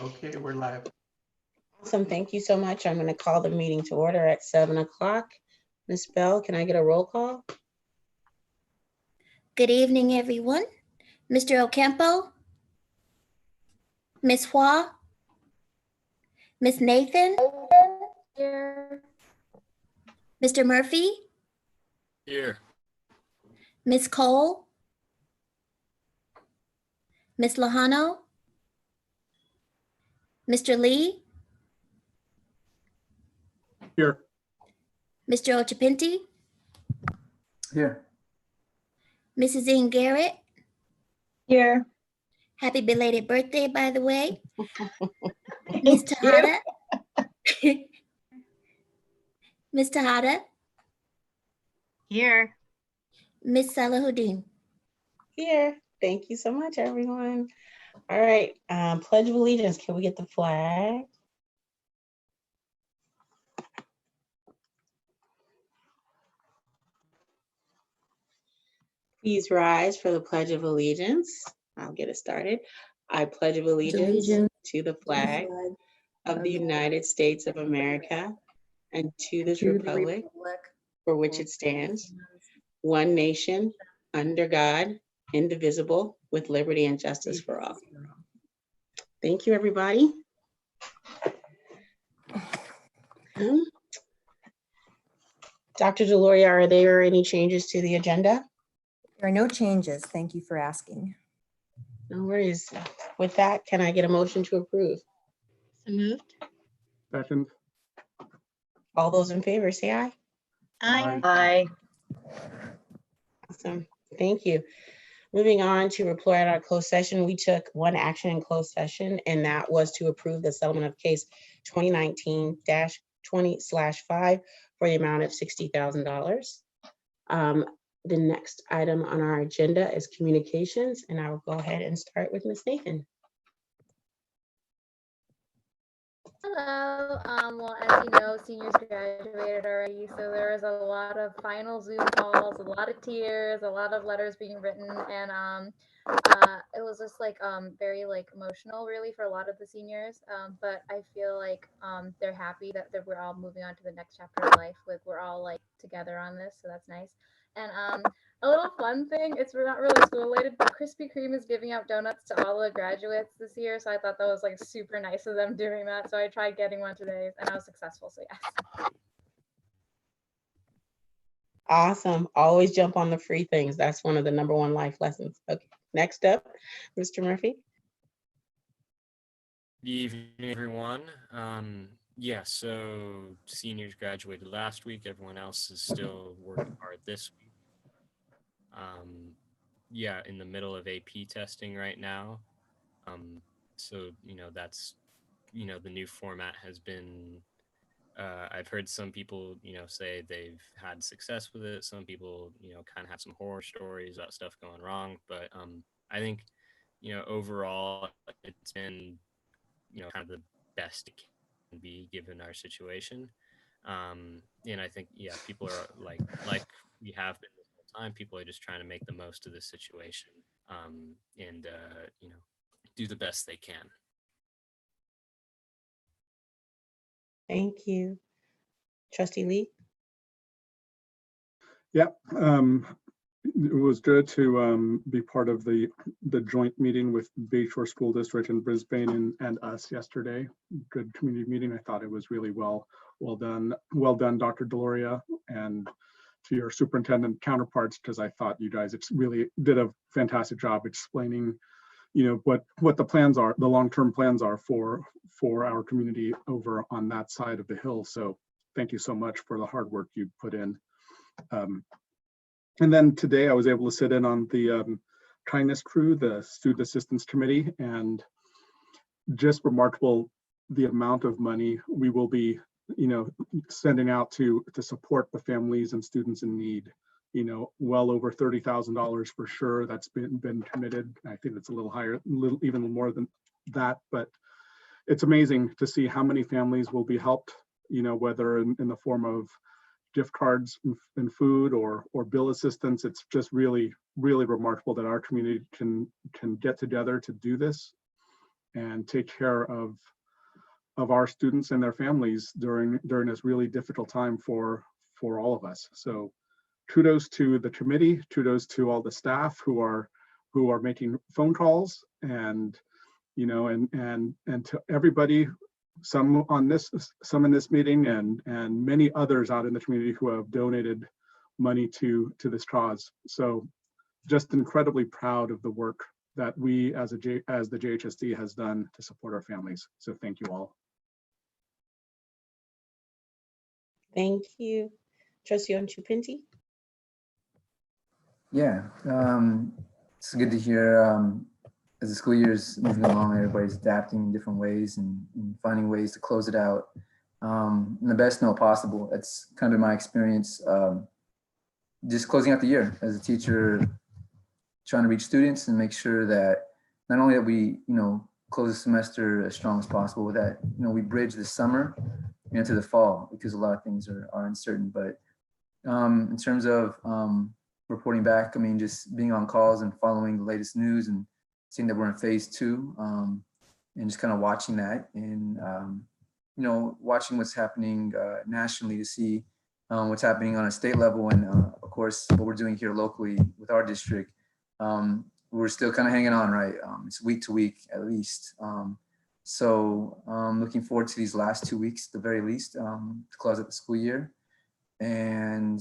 Okay, we're live. Awesome. Thank you so much. I'm going to call the meeting to order at 7 o'clock. Ms. Bell, can I get a roll call? Good evening, everyone. Mr. Ocampo, Ms. Hua, Ms. Nathan, Here. Mr. Murphy, Here. Ms. Cole, Ms. Lahano, Mr. Lee, Here. Mr. Ochapinti, Here. Mrs. Ian Garrett. Here. Happy belated birthday, by the way. Ms. Tejada. Ms. Tejada, Here. Ms. Salahuddin. Here. Thank you so much, everyone. All right. Pledge of Allegiance. Can we get the flag? Please rise for the Pledge of Allegiance. I'll get it started. I pledge of allegiance to the flag of the United States of America and to this republic for which it stands, one nation, under God, indivisible, with liberty and justice for all. Thank you, everybody. Dr. Deloria, are there any changes to the agenda? There are no changes. Thank you for asking. No worries. With that, can I get a motion to approve? So moved. Second. All those in favor, say aye. Aye. Aye. Awesome. Thank you. Moving on to report at our closed session, we took one action in closed session, and that was to approve the settlement of case 2019-20/5 for the amount of $60,000. The next item on our agenda is communications, and I will go ahead and start with Ms. Nathan. Hello. Well, as you know, seniors graduated already, so there was a lot of final Zoom calls, a lot of tears, a lot of letters being written, and it was just like very like emotional, really, for a lot of the seniors. But I feel like they're happy that we're all moving on to the next chapter of life. Like we're all like together on this, so that's nice. And a little fun thing, it's not really school related, but Krispy Kreme is giving out donuts to all the graduates this year. So I thought that was like super nice of them doing that. So I tried getting one today and I was successful. So yes. Awesome. Always jump on the free things. That's one of the #1 life lessons. Okay, next up, Mr. Murphy. Good evening, everyone. Yeah, so seniors graduated last week. Everyone else is still working hard this week. Yeah, in the middle of AP testing right now. So, that's, the new format has been, I've heard some people, say they've had success with it. Some people, kind of have some horror stories about stuff going wrong. But I think, overall, it's been, kind of the best it can be given our situation. And I think, yeah, people are like we have been this whole time, people are just trying to make the most of the situation, and do the best they can. Thank you. Trustee Lee. Yeah, it was good to be part of the joint meeting with Bayshore School District in Brisbane and us yesterday. Good community meeting. I thought it was really well done. Well done, Dr. Deloria, and to your superintendent counterparts, because I thought you guys really did a fantastic job explaining, what the plans are, the long-term plans are for our community over on that side of the hill. So thank you so much for the hard work you put in. And then today I was able to sit in on the kindness crew, the student assistance committee, and just remarkable the amount of money we will be, sending out to support the families and students in need. Well over $30,000 for sure. That's been committed. I think it's a little higher, even more than that, but it's amazing to see how many families will be helped, whether in the form of gift cards and food or bill assistance. It's just really, really remarkable that our community can get together to do this. and take care of our students and their families during this really difficult time for all of us. So kudos to the committee, kudos to all the staff who are making phone calls, and and to everybody, some in this meeting, and many others out in the community who have donated money to this cause. So just incredibly proud of the work that we as the JHSD has done to support our families. So thank you all. Thank you. Trustee Onchupinti? Yeah, it's good to hear as the school year is moving along, everybody's adapting in different ways and finding ways to close it out in the best note possible. That's kind of my experience, just closing out the year as a teacher, trying to reach students and make sure that not only that we, close the semester as strong as possible, but that, we bridge the summer into the fall, because a lot of things are uncertain. But in terms of reporting back, I mean, just being on calls and following the latest news and seeing that we're in phase 2, and just kind of watching that and, watching what's happening nationally to see what's happening on a state level. And of course, what we're doing here locally with our district, we're still kind of hanging on, right? It's week to week at least. So looking forward to these last 2 weeks, at the very least, to close out the school year. And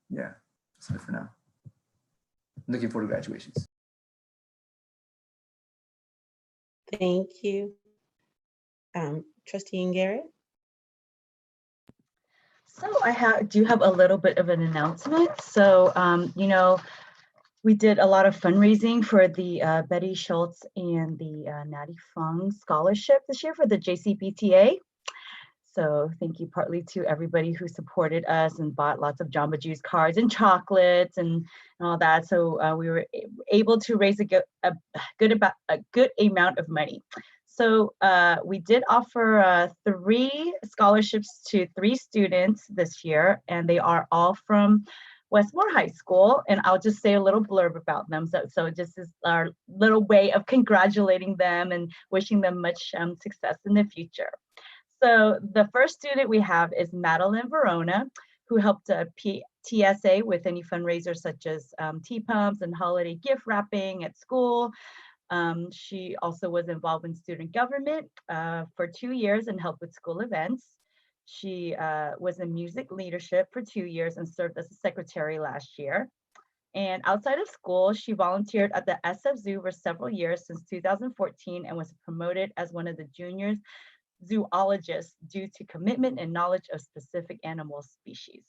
yeah, that's it for now. Looking forward to graduations. Thank you. Trustee Garrett? So I do have a little bit of an announcement. So, we did a lot of fundraising for the Betty Schultz and the Natty Fung scholarship this year for the JCPTA. So thank you partly to everybody who supported us and bought lots of Jamba Juice cards and chocolates and all that. So we were able to raise a good amount of money. So we did offer 3 scholarships to 3 students this year, and they are all from Westmore High School. And I'll just say a little blurb about them. So just is our little way of congratulating them and wishing them much success in the future. So the first student we have is Madeline Verona, who helped TSA with any fundraisers such as tea pumps and holiday gift wrapping at school. She also was involved in student government for 2 years and helped with school events. She was in music leadership for 2 years and served as a secretary last year. And outside of school, she volunteered at the SF Zoo for several years since 2014 and was promoted as one of the junior zoologists due to commitment and knowledge of specific animal species.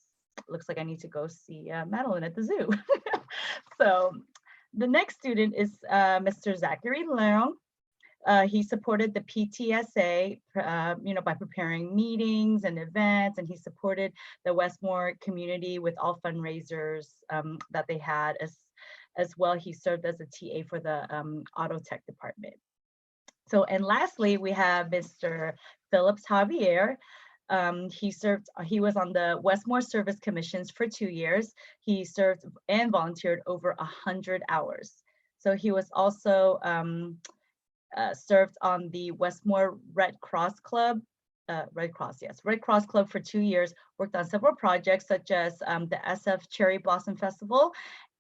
Looks like I need to go see Madeline at the zoo. So the next student is Mr. Zachary Malone. He supported the PTSA, by preparing meetings and events, and he supported the Westmore community with all fundraisers that they had. As well, he served as a TA for the auto tech department. So, and lastly, we have Mr. Phillips Javier. He was on the Westmore Service Commissions for 2 years. He served and volunteered over 100 hours. So he was also served on the Westmore Red Cross Club, Red Cross Club for 2 years, worked on several projects such as the SF Cherry Blossom Festival,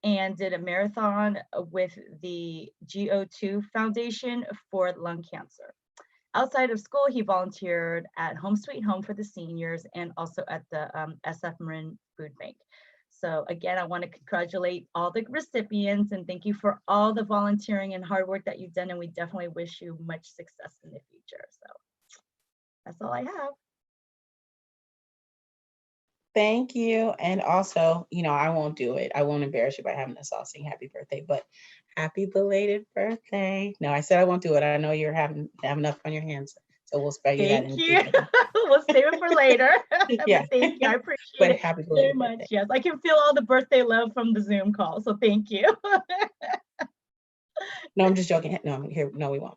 and did a marathon with the GO2 Foundation for lung cancer. Outside of school, he volunteered at Home Sweet Home for the seniors and also at the SF Marin Food Bank. So again, I want to congratulate all the recipients and thank you for all the volunteering and hard work that you've done. And we definitely wish you much success in the future. So that's all I have. Thank you. And also, I won't do it. I won't embarrass you by having us all sing happy birthday, but happy belated birthday. No, I said I won't do it. I know you're having enough on your hands. So we'll spare you that. Thank you. We'll save it for later. Yeah. Thank you. I appreciate But it happy very belated much. birthday. Yes, I can feel all the birthday love from the Zoom call. So thank you. No, I'm just joking. No, I'm here. No, we won't.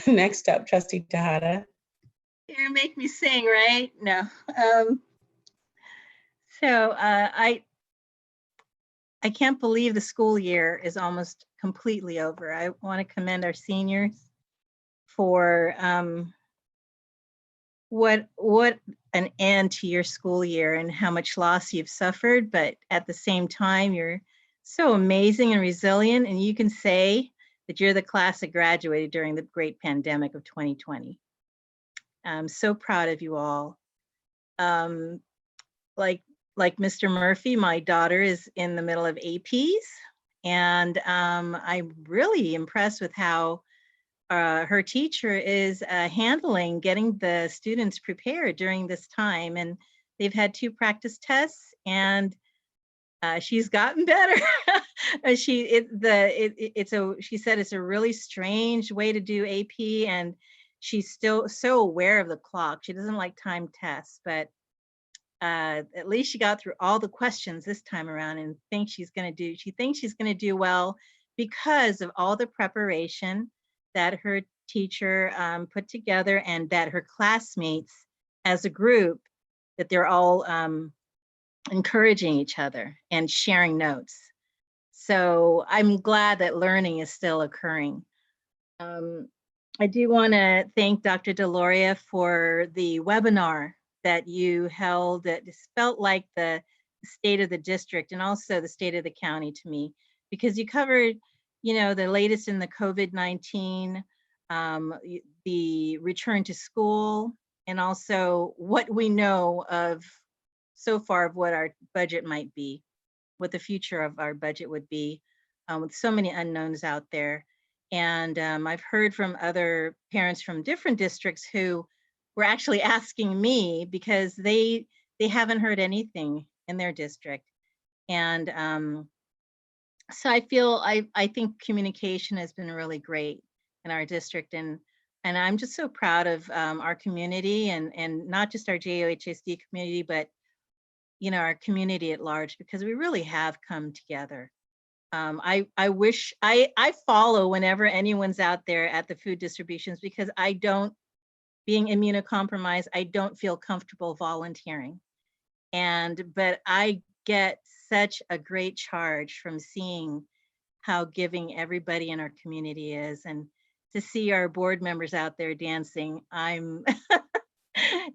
Next up, Trustee Tejada. You make me sing, right? No. I can't believe the school year is almost completely over. I want to commend our seniors for what an end to your school year and how much loss you've suffered, but at the same time, you're so amazing and resilient, and you can say that you're the class that graduated during the great pandemic of 2020. I'm so proud of you all. Like Mr. Murphy, my daughter is in the middle of APs, and I'm really impressed with how her teacher is handling getting the students prepared during this time. And they've had 2 practice tests, and she's gotten better. She said it's a really strange way to do AP, and she's still so aware of the clock. She doesn't like timed tests, but at least she got through all the questions this time around, and she thinks she's going to do well because of all the preparation that her teacher put together, and that her classmates as a group, that they're all encouraging each other and sharing notes. So I'm glad that learning is still occurring. I do want to thank Dr. Deloria for the webinar that you held that just felt like the state of the district and also the state of the county to me, because you covered, the latest in the COVID-19, the return to school, and also what we know of so far of what our budget might be, what the future of our budget would be, with so many unknowns out there. And I've heard from other parents from different districts who were actually asking me because they haven't heard anything in their district. And so I think communication has been really great in our district, and I'm just so proud of our community, and not just our JUHSD community, but our community at large, because we really have come together. I wish I follow whenever anyone's out there at the food distributions, because being immunocompromised, I don't feel comfortable volunteering. But I get such a great charge from seeing how giving everybody in our community is, and to see our board members out there dancing,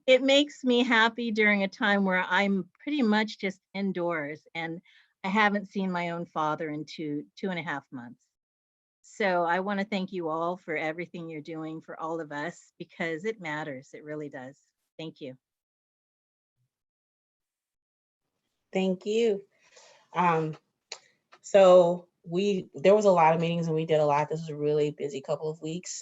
it makes me happy during a time where I'm pretty much just indoors, and I haven't seen my own father in two and a half months. So I want to thank you all for everything you're doing for all of us, because it matters. It really does. Thank you. Thank you. So there was a lot of meetings and we did a lot. This was a really busy couple of weeks.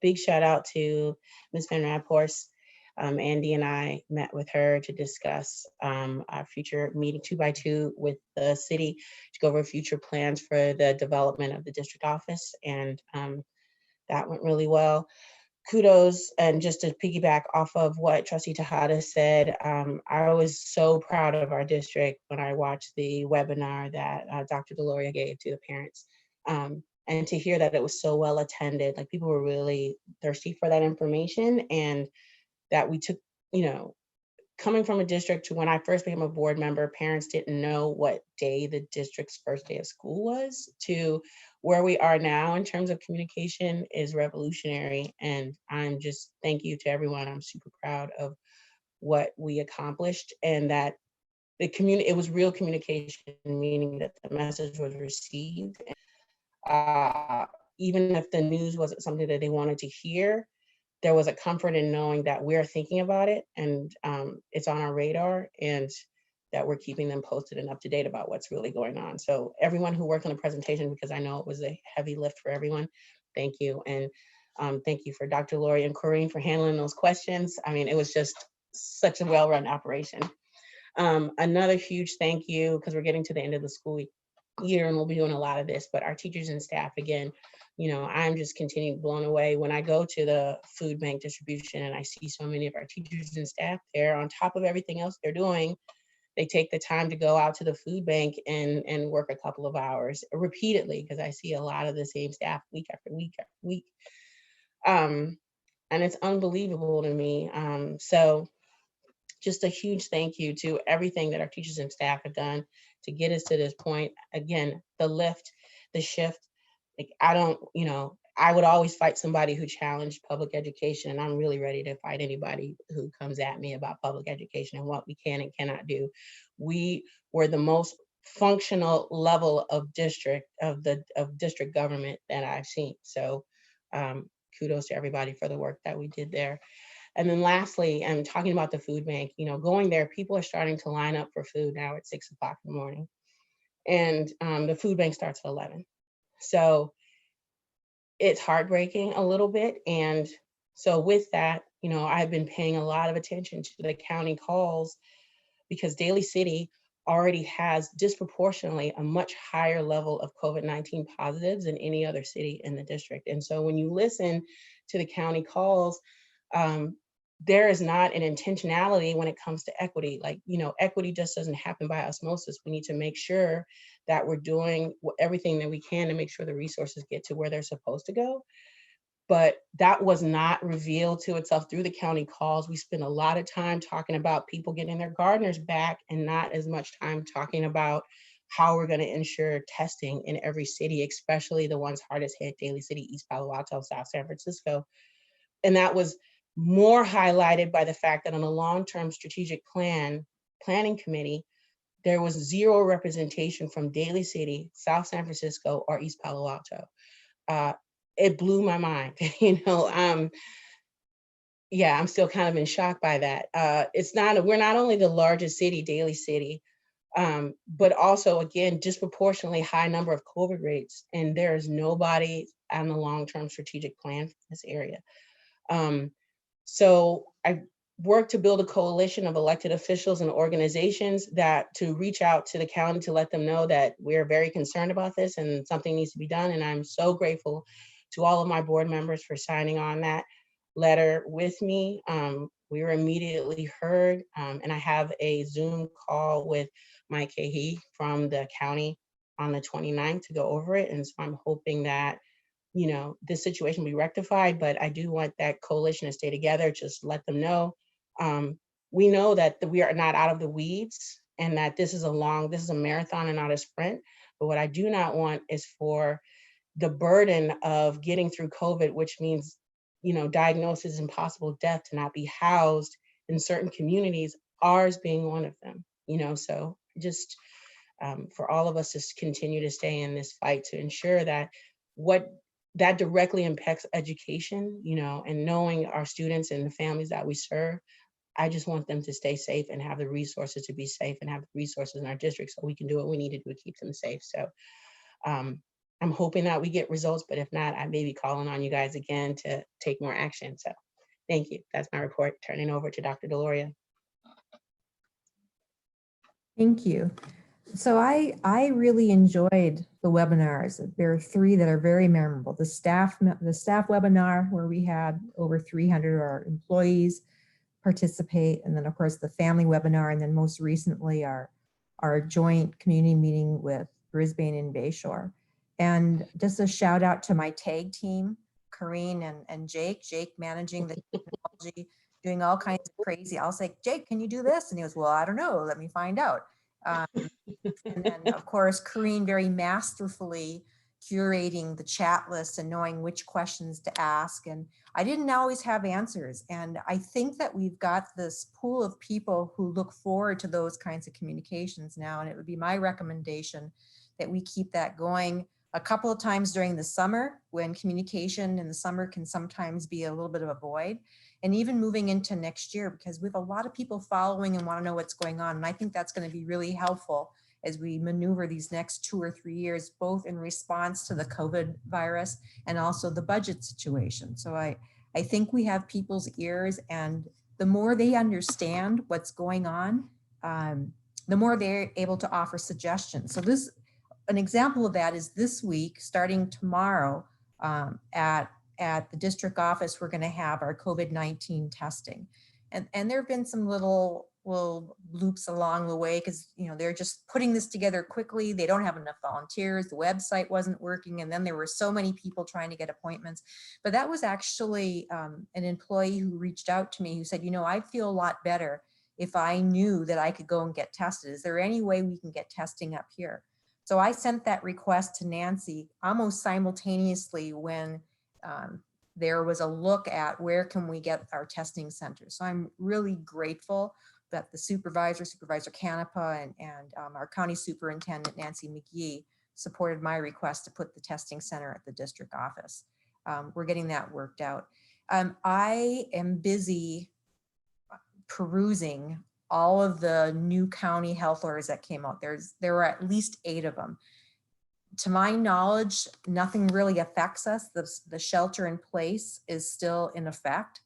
Big shout out to Ms. Van Raphorst. Andy and I met with her to discuss our future meeting 2x2 with the city to go over future plans for the development of the district office. And that went really well. Kudos, and just to piggyback off of what Trustee Tejada said, I was so proud of our district when I watched the webinar that Dr. Deloria gave to the parents. And to hear that it was so well attended, like people were really thirsty for that information, and that we took, coming from a district to when I first became a board member, parents didn't know what day the district's first day of school was, to where we are now in terms of communication is revolutionary. And I'm just, thank you to everyone. I'm super proud of what we accomplished, and that it was real communication, meaning that the message was received. Even if the news wasn't something that they wanted to hear, there was a comfort in knowing that we're thinking about it, and it's on our radar, and that we're keeping them posted and up to date about what's really going on. So everyone who worked on the presentation, because I know it was a heavy lift for everyone, thank you. And thank you for Dr. Lori and Corrine for handling those questions. I mean, it was just such a well-run operation. Another huge thank you, because we're getting to the end of the school year and we'll be doing a lot of this, but our teachers and staff, again, I'm just continuing blown away when I go to the food bank distribution and I see so many of our teachers and staff there. On top of everything else they're doing, they take the time to go out to the food bank and work a couple of hours repeatedly, because I see a lot of the same staff week after week after week. And it's unbelievable to me. So just a huge thank you to everything that our teachers and staff have done to get us to this point. Again, the lift the shift. Like, I don't, I would always fight somebody who challenged public education, and I'm really ready to fight anybody who comes at me about public education and what we can and cannot do. We were the most functional level of district government that I've seen. So kudos to everybody for the work that we did there. And then lastly, I'm talking about the food bank. Going there, people are starting to line up for food now at 6 o'clock in the morning. And the food bank starts at 11. So it's heartbreaking a little bit. And so with that, I've been paying a lot of attention to the county calls, because Daly City already has disproportionately a much higher level of COVID-19 positives than any other city in the district. And so when you listen to the county calls, there is not an intentionality when it comes to equity. Like, equity just doesn't happen by osmosis. We need to make sure that we're doing everything that we can to make sure the resources get to where they're supposed to go. But that was not revealed to itself through the county calls. We spent a lot of time talking about people getting their gardeners back, and not as much time talking about how we're going to ensure testing in every city, especially the ones hardest hit: Daly City, East Palo Alto, South San Francisco. And that was more highlighted by the fact that on the long-term strategic planning committee, there was zero representation from Daly City, South San Francisco, or East Palo Alto. It blew my mind. Yeah, I'm still kind of in shock by that. We're not only the largest city, Daly City, but also, again, disproportionately high number of COVID rates, and there is nobody on the long-term strategic plan for this area. So I worked to build a coalition of elected officials and organizations to reach out to the county to let them know that we're very concerned about this and something needs to be done. And I'm so grateful to all of my board members for signing on that letter with me. We were immediately heard, and I have a Zoom call with Mike Cahey from the county on the 29th to go over it. And so I'm hoping that this situation will be rectified, but I do want that coalition to stay together. Just let them know. We know that we are not out of the weeds, and that this is a marathon and not a sprint. But what I do not want is for the burden of getting through COVID, which means, diagnosis and possible death, to not be housed in certain communities, ours being one of them, so just for all of us to continue to stay in this fight to ensure that that directly impacts education, and knowing our students and the families that we serve. I just want them to stay safe and have the resources to be safe, and have the resources in our district so we can do what we need to do to keep them safe. So I'm hoping that we get results, but if not, I may be calling on you guys again to take more action. So thank you. That's my report. Turning over to Dr. Deloria. Thank you. So I really enjoyed the webinars. There are 3 that are very memorable. The staff webinar, where we had over 300 of our employees participate, and then of course the family webinar, and then most recently our joint community meeting with Brisbane and Bayshore. And just a shout out to my tag team, Corrine and Jake managing the technology, doing all kinds of crazy. I'll say, Jake, can you do this? And he goes, well, I don't know, let me find out. And then of course, Corrine very masterfully curating the chat list and knowing which questions to ask. And I didn't always have answers. And I think that we've got this pool of people who look forward to those kinds of communications now. And it would be my recommendation that we keep that going a couple of times during the summer, when communication in the summer can sometimes be a little bit of a void, and even moving into next year, because we have a lot of people following and want to know what's going on. And I think that's going to be really helpful as we maneuver these next 2 or 3 years, both in response to the COVID virus and also the budget situation. So I think we have people's ears, and the more they understand what's going on, the more they're able to offer suggestions. So an example of that is this week, starting tomorrow, at the district office, we're going to have our COVID-19 testing. And there have been some little loops along the way, because they're just putting this together quickly. They don't have enough volunteers. The website wasn't working. And then there were so many people trying to get appointments. But that was actually an employee who reached out to me who said, I feel a lot better if I knew that I could go and get tested. Is there any way we can get testing up here? So I sent that request to Nancy almost simultaneously when there was a look at where can we get our testing centers. So I'm really grateful that the Supervisor Canepa, and our County Superintendent, Nancy McGee, supported my request to put the testing center at the district office. We're getting that worked out. I am busy perusing all of the new county health orders that came out. There were at least 8 of them. To my knowledge, nothing really affects us. The shelter in place is still in effect.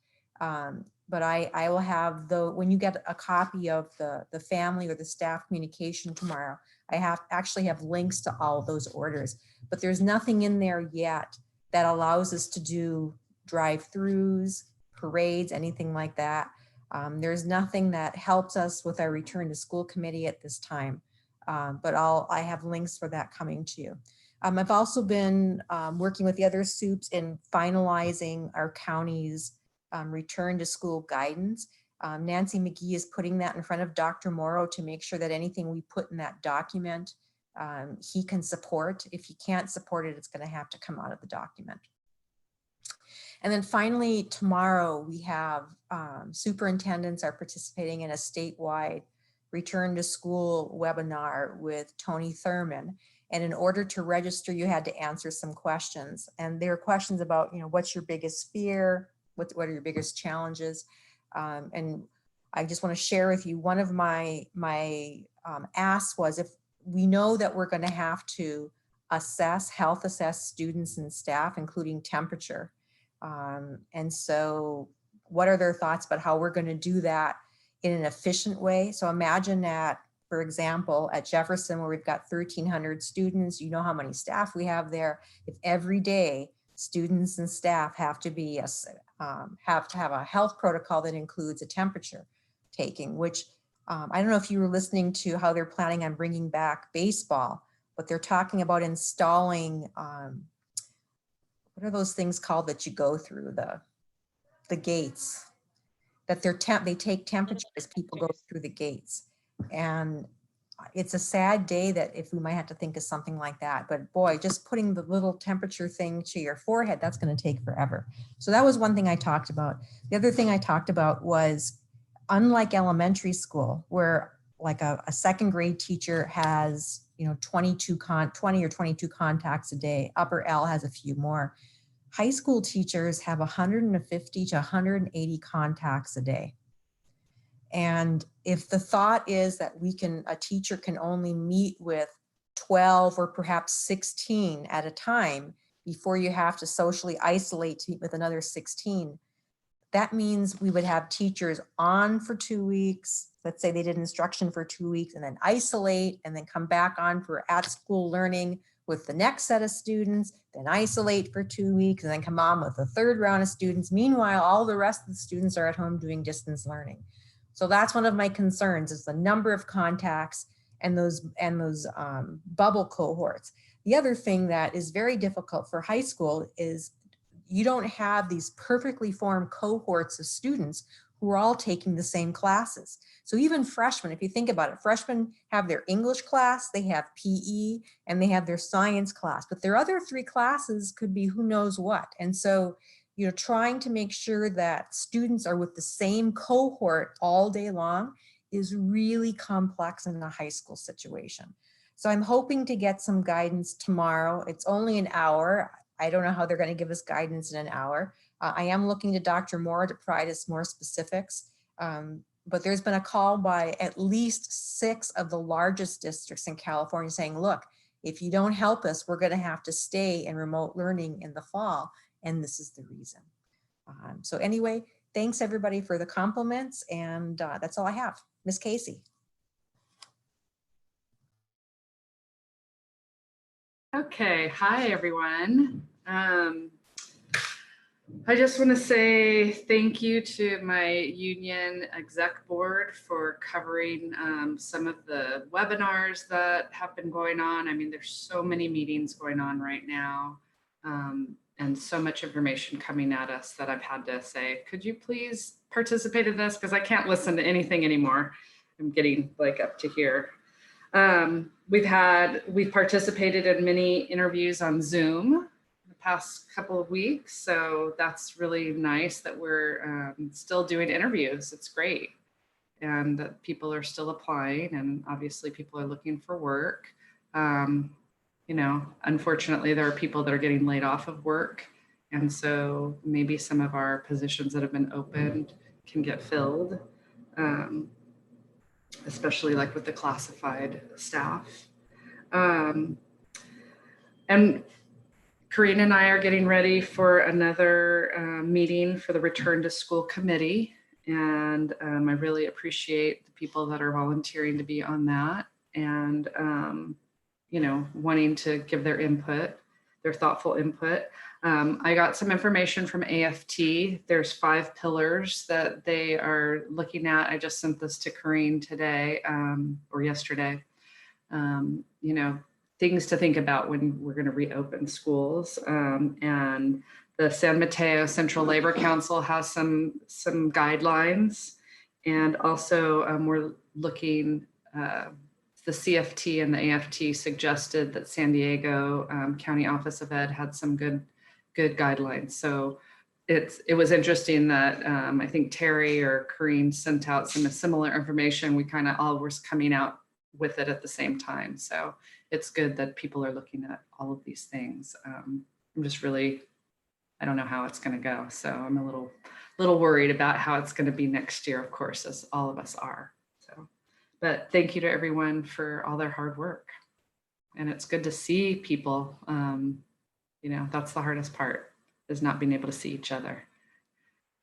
But I will have when you get a copy of the family or the staff communication tomorrow, I actually have links to all of those orders, but there's nothing in there yet that allows us to do drive-throughs, parades, anything like that. There's nothing that helps us with our return to school committee at this time, but I have links for that coming to you. I've also been working with the other SUPs in finalizing our county's return to school guidance. Nancy McGee is putting that in front of Dr. Morrow to make sure that anything we put in that document, he can support. If he can't support it, it's going to have to come out of the document. And then finally, tomorrow we have superintendents are participating in a statewide return to school webinar with Tony Thurman. And in order to register, you had to answer some questions. And there are questions about, what's your biggest fear? What are your biggest challenges? And I just want to share with you, one of my asks was, if we know that we're going to have to health assess students and staff, including temperature. And so what are their thoughts about how we're going to do that in an efficient way? So imagine that, for example, at Jefferson, where we've got 1,300 students, you know how many staff we have there. If every day students and staff have to have a health protocol that includes a temperature taking, which I don't know if you were listening to how they're planning on bringing back baseball, but they're talking about installing, what are those things called that you go through, the gates, that they take temperature as people go through the gates. And it's a sad day that if we might have to think of something like that, but boy, just putting the little temperature thing to your forehead, that's going to take forever. So that was one thing I talked about. The other thing I talked about was, unlike elementary school, where like a second grade teacher has, 20 or 22 contacts a day, upper L has a few more. High school teachers have 150 to 180 contacts a day. And if the thought is that a teacher can only meet with 12 or perhaps 16 at a time before you have to socially isolate to meet with another 16, that means we would have teachers on for 2 weeks. Let's say they did instruction for 2 weeks and then isolate and then come back on for at-school learning with the next set of students, then isolate for 2 weeks and then come on with a third round of students. Meanwhile, all the rest of the students are at home doing distance learning. So that's one of my concerns, is the number of contacts and those bubble cohorts. The other thing that is very difficult for high school is you don't have these perfectly formed cohorts of students who are all taking the same classes. So even freshmen, if you think about it, freshmen have their English class, they have PE, and they have their science class, but their other 3 classes could be who knows what. And so, trying to make sure that students are with the same cohort all day long is really complex in a high school situation. So I'm hoping to get some guidance tomorrow. It's only an hour. I don't know how they're going to give us guidance in an hour. I am looking to Dr. Moore to provide us more specifics, but there's been a call by at least 6 of the largest districts in California saying, look, if you don't help us, we're going to have to stay in remote learning in the fall, and this is the reason. So anyway, thanks everybody for the compliments, and that's all I have. Ms. Casey. Okay, hi everyone. I just want to say thank you to my union exec board for covering some of the webinars that have been going on. I mean, there's so many meetings going on right now and so much information coming at us that I've had to say, could you please participate in this? Because I can't listen to anything anymore. I'm getting like up to here. We've participated in many interviews on Zoom the past couple of weeks. So that's really nice that we're still doing interviews. It's great. And that people are still applying, and obviously people are looking for work. You know, unfortunately, there are people that are getting laid off of work. And so maybe some of our positions that have been opened can get filled, especially like with the classified staff. And Karina and I are getting ready for another meeting for the Return to School Committee. And I really appreciate the people that are volunteering to be on that, and you know, wanting to give their input, their thoughtful input. I got some information from AFT. There's 5 pillars that they are looking at. I just sent this to Corrine today or yesterday. You know, things to think about when we're going to reopen schools. And the San Mateo Central Labor Council has some guidelines, and also we're looking. The CFT and the AFT suggested that San Diego County Office of Ed had some good guidelines. So it was interesting that I think Terry or Corrine sent out some similar information. We kind of all were coming out with it at the same time. So it's good that people are looking at all of these things. I'm just really, I don't know how it's going to go. So I'm a little worried about how it's going to be next year, of course, as all of us are. So, but thank you to everyone for all their hard work. And it's good to see people. You know, that's the hardest part, is not being able to see each other.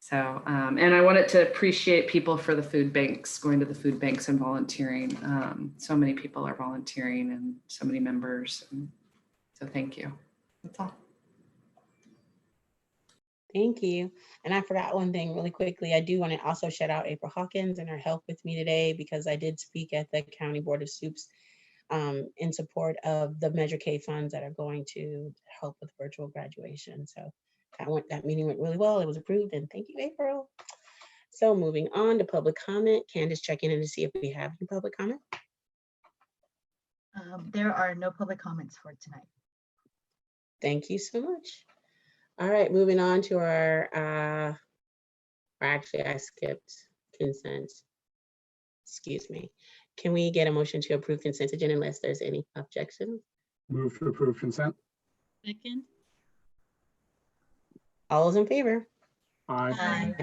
So, and I wanted to appreciate people for the food banks, going to the food banks and volunteering. So many people are volunteering, and so many members. And so thank you. That's all. Thank you. And I forgot one thing really quickly. I do want to also shout out April Hawkins and her help with me today, because I did speak at the County Board of Soups in support of the Measure K funds that are going to help with virtual graduation. So that meeting went really well. It was approved, and thank you, April. So moving on to public comment. Candace checking in to see if we have any public comment. There are no public comments for tonight. Thank you so much. All right, moving on to our, actually I skipped consent. Excuse me. Can we get a motion to approve consent agenda unless there's any objection? Move to approve consent. Second. All those in favor? Aye.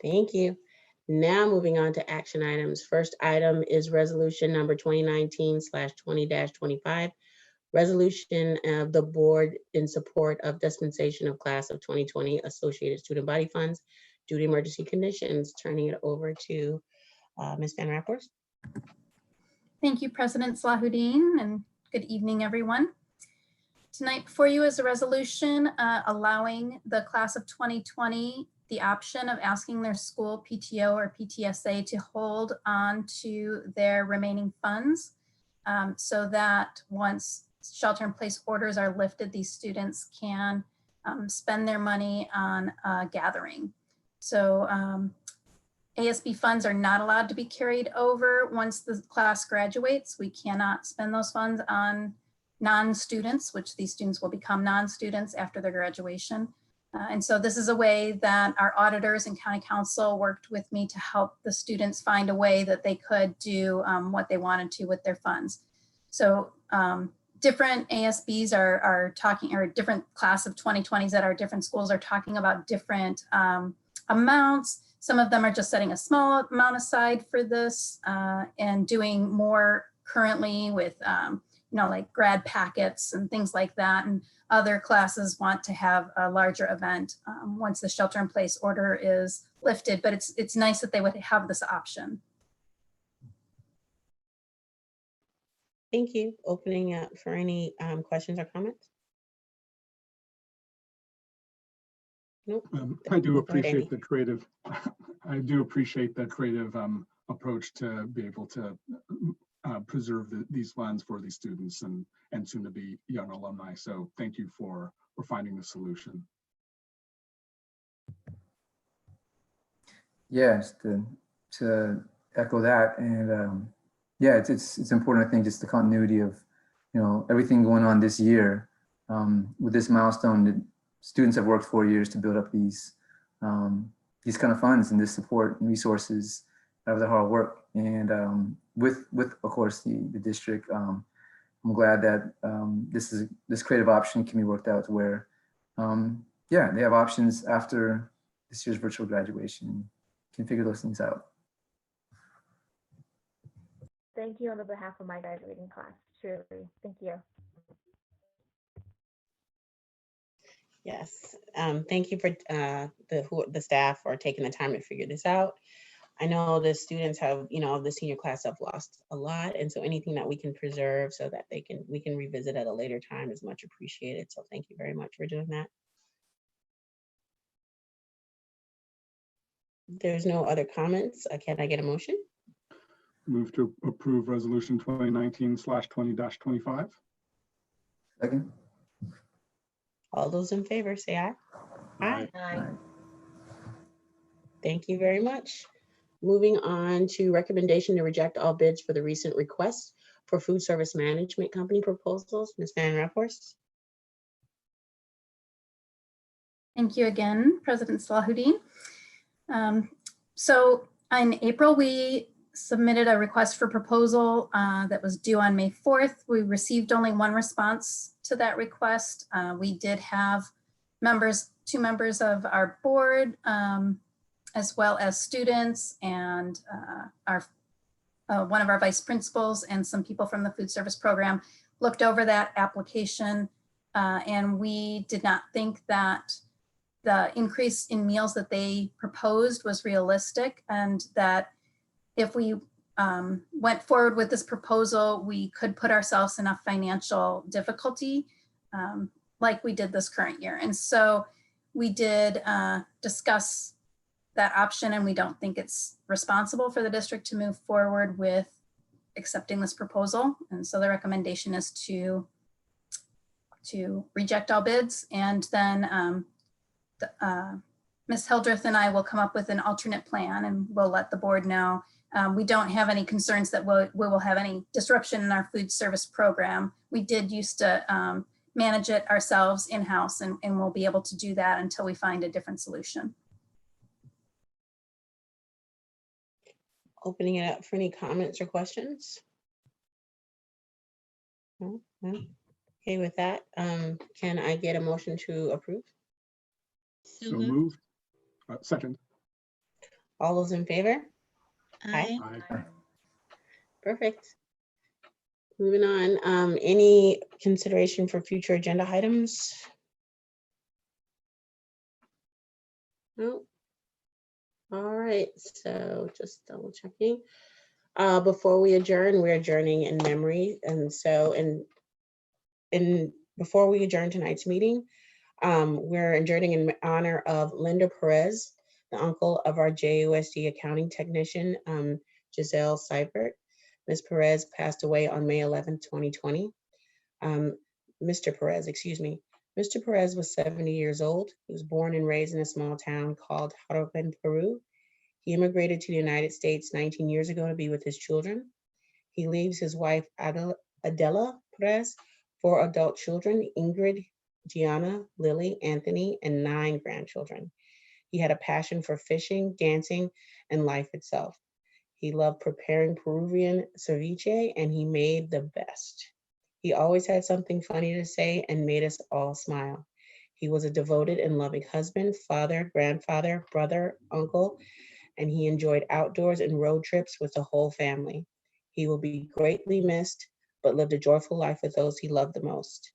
Thank you. Now moving on to action items. First item is resolution number 2019/20-25. Resolution of the board in support of dispensation of class of 2020 Associated Student Body Funds due to emergency conditions. Turning it over to Ms. Van Raphorst. Thank you, President Salahuddin, and good evening, everyone. Tonight before you is a resolution allowing the class of 2020 the option of asking their school PTO or PTSA to hold on to their remaining funds so that once shelter-in-place orders are lifted, these students can spend their money on gathering. So ASB funds are not allowed to be carried over once the class graduates. We cannot spend those funds on non-students, which these students will become non-students after their graduation. And so this is a way that our auditors and county council worked with me to help the students find a way that they could do what they wanted to with their funds. So different ASBs are talking, or different class of 2020s at our different schools are talking about different amounts. Some of them are just setting a small amount aside for this and doing more currently with, you know, like grad packets and things like that. And other classes want to have a larger event once the shelter-in-place order is lifted. But it's nice that they would have this option. Thank you. Opening up for any questions or comments. Nope. I do appreciate the creative. I do appreciate the creative approach to be able to preserve these funds for these students and soon to be young alumni. So thank you for finding the solution. Yes, to echo that, and yeah, it's important, I think, just the continuity of, everything going on this year with this milestone that students have worked 4 years to build up these kind of funds and this support and resources out of their hard work. And with of course the district, I'm glad that this creative option can be worked out to where, yeah, they have options after this year's virtual graduation, can figure those things out. Thank you on behalf of my graduating class, truly. Thank you. Yes, thank you for the staff for taking the time to figure this out. I know the students have, the senior class have lost a lot, and so anything that we can preserve so that we can revisit at a later time is much appreciated. So thank you very much for doing that. There's no other comments. Can I get a motion? Move to approve resolution 2019/20-25. Second. All those in favor say aye. Aye. Aye. Thank you very much. Moving on to recommendation to reject all bids for the recent requests for food service management company proposals. Ms. Van Raphorst. Thank you again, President Salahuddin. So in April, we submitted a request for proposal that was due on May 4th. We received only one response to that request. We did have two members of our board, as well as students and one of our vice principals and some people from the food service program looked over that application. And we did not think that the increase in meals that they proposed was realistic, and that if we went forward with this proposal, we could put ourselves in a financial difficulty like we did this current year. And so we did discuss that option, and we don't think it's responsible for the district to move forward with accepting this proposal. And so the recommendation is to reject all bids, and then Ms. Hildreth and I will come up with an alternate plan, and we'll let the board know. We don't have any concerns that we will have any disruption in our food service program. We did used to manage it ourselves in-house, and we'll be able to do that until we find a different solution. Opening it up for any comments or questions. No? Okay, with that, can I get a motion to approve? So moved. Second. All those in favor? Aye. Aye. Perfect. Moving on, any consideration for future agenda items? No. All right, so just double checking. Before we adjourn, we're adjourning in memory. And so before we adjourn tonight's meeting, we're adjourning in honor of Linda Perez, the uncle of our JUHSD accounting technician, Giselle Seibert. Ms. Perez passed away on May 11th, 2020. Mr. Perez, excuse me. Mr. Perez was 70 years old. He was born and raised in a small town called Jaropen, Peru. He immigrated to the United States 19 years ago to be with his children. He leaves his wife, Adela Perez, 4 adult children, Ingrid, Gianna, Lily, Anthony, and 9 grandchildren. He had a passion for fishing, dancing, and life itself. He loved preparing Peruvian ceviche, and he made the best. He always had something funny to say and made us all smile. He was a devoted and loving husband, father, grandfather, brother, uncle, and he enjoyed outdoors and road trips with the whole family. He will be greatly missed, but lived a joyful life with those he loved the most.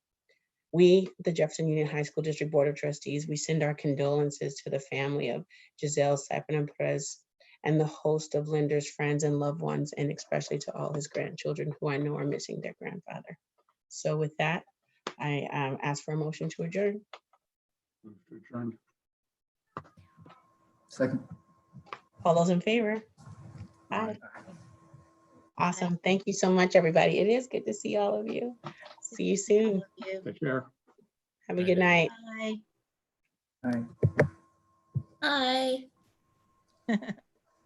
We, the Jefferson Union High School District Board of Trustees, we send our condolences to the family of Giselle Seibert Perez and the host of Linda's friends and loved ones, and especially to all his grandchildren who I know are missing their grandfather. So with that, I ask for a motion to adjourn. Move to adjourn. Second. All those in favor? Aye. Awesome. Thank you so much, everybody. It is good to see all of you. See you soon. Take care. Have a good night. Aye. Aye. Aye.